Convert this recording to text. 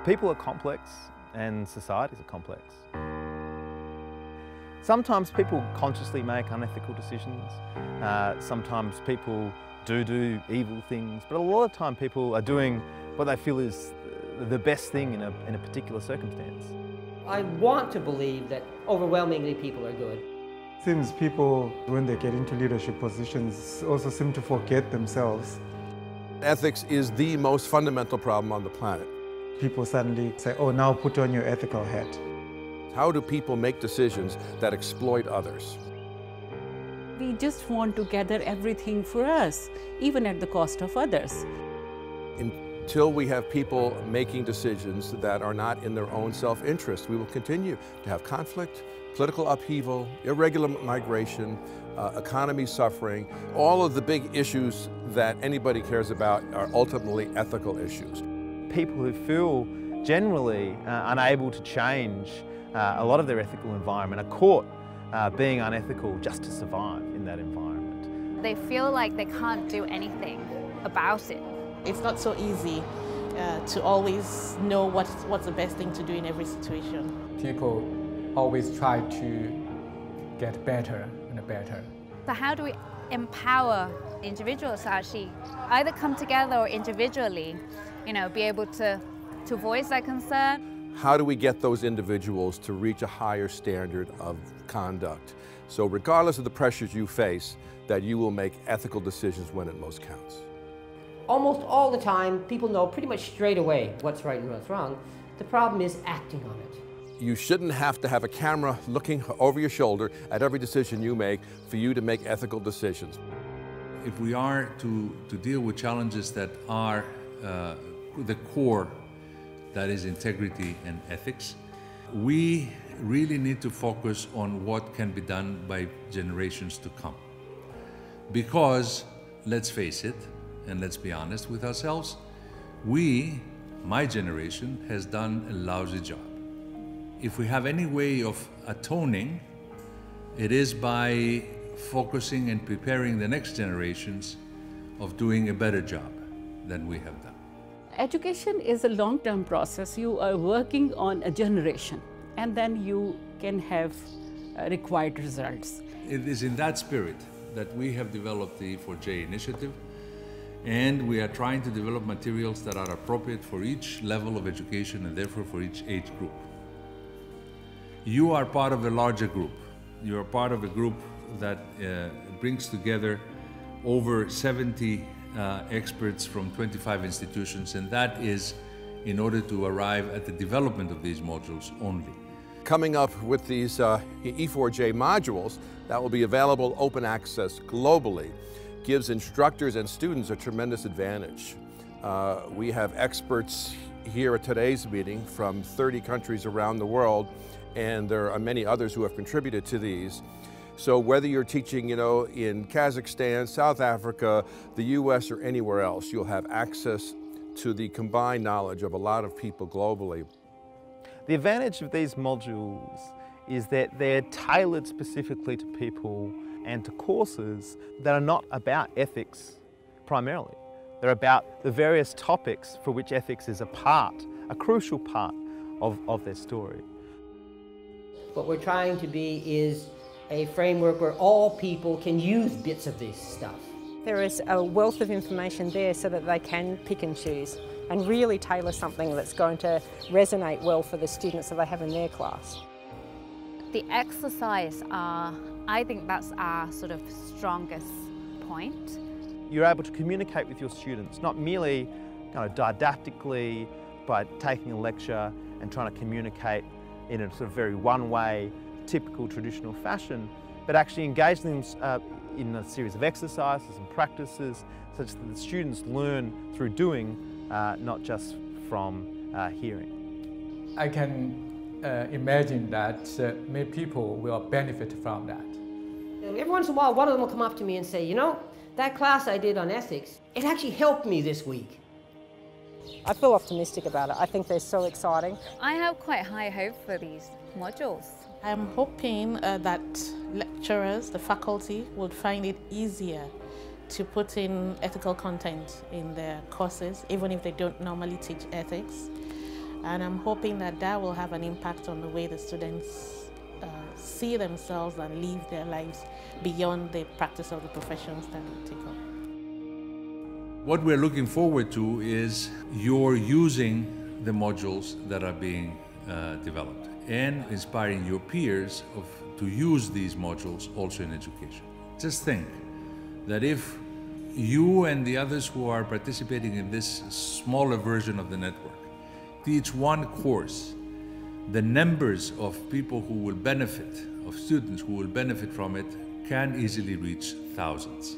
People are complex and societies are complex. Sometimes people consciously make unethical decisions. Sometimes people do evil things, but a lot of the time people are doing what they feel is the best thing in a particular circumstance. I want to believe that overwhelmingly people are good. Seems people, when they get into leadership positions, also seem to forget themselves. Ethics is the most fundamental problem on the planet. People suddenly say, oh, now put on your ethical hat. How do people make decisions that exploit others? We just want to gather everything for us, even at the cost of others. Until we have people making decisions that are not in their own self-interest, we will continue to have conflict, political upheaval, irregular migration, economy suffering. All of the big issues that anybody cares about are ultimately ethical issues. People who feel generally unable to change a lot of their ethical environment are caught being unethical just to survive in that environment. They feel like they can't do anything about it. It's not so easy to always know what's the best thing to do in every situation. People always try to get better and better. So how do we empower individuals to actually either come together or individually, be able to voice their concern? How do we get those individuals to reach a higher standard of conduct? So regardless of the pressures you face, that you will make ethical decisions when it most counts. Almost all the time, people know pretty much straight away what's right and what's wrong. The problem is acting on it. You shouldn't have to have a camera looking over your shoulder at every decision you make for you to make ethical decisions. If we are to deal with challenges that are the core, that is integrity and ethics, we really need to focus on what can be done by generations to come. Because, let's face it, and let's be honest with ourselves, my generation, has done a lousy job. If we have any way of atoning, it is by focusing and preparing the next generations of doing a better job than we have done. Education is a long-term process. You are working on a generation, and then you can have required results. It is in that spirit that we have developed the E4J initiative, and we are trying to develop materials that are appropriate for each level of education and therefore for each age group. You are part of a larger group. You are part of a group that brings together over 70 experts from 25 institutions, and that is in order to arrive at the development of these modules only. Coming up with these E4J modules that will be available open access globally gives instructors and students a tremendous advantage. We have experts here at today's meeting from 30 countries around the world, and there are many others who have contributed to these. So whether you're teaching, in Kazakhstan, South Africa, the US, or anywhere else, you'll have access to the combined knowledge of a lot of people globally. The advantage of these modules is that they're tailored specifically to people and to courses that are not about ethics primarily. They're about the various topics for which ethics is a crucial part of their story. What we're trying to be is a framework where all people can use bits of this stuff. There is a wealth of information there so that they can pick and choose and really tailor something that's going to resonate well for the students that they have in their class. The exercise I think that's our sort of strongest point. You're able to communicate with your students, not merely didactically by taking a lecture and trying to communicate in a sort of very one-way, typical traditional fashion, but actually engaging them in a series of exercises and practices such that the students learn through doing, not just from hearing. I can imagine that many people will benefit from that. Every once in a while, one of them will come up to me and say, that class I did on ethics, it actually helped me this week. I feel optimistic about it. I think they're so exciting. I have quite high hope for these modules. I'm hoping that lecturers, the faculty, would find it easier to put in ethical content in their courses, even if they don't normally teach ethics. And I'm hoping that that will have an impact on the way the students see themselves and live their lives beyond the practice of the professions that they take up. What we're looking forward to is you're using the modules that are being developed and inspiring your peers to use these modules also in education. Just think that if you and the others who are participating in this smaller version of the network teach one course, the numbers of people who will benefit, of students who will benefit from it, can easily reach thousands.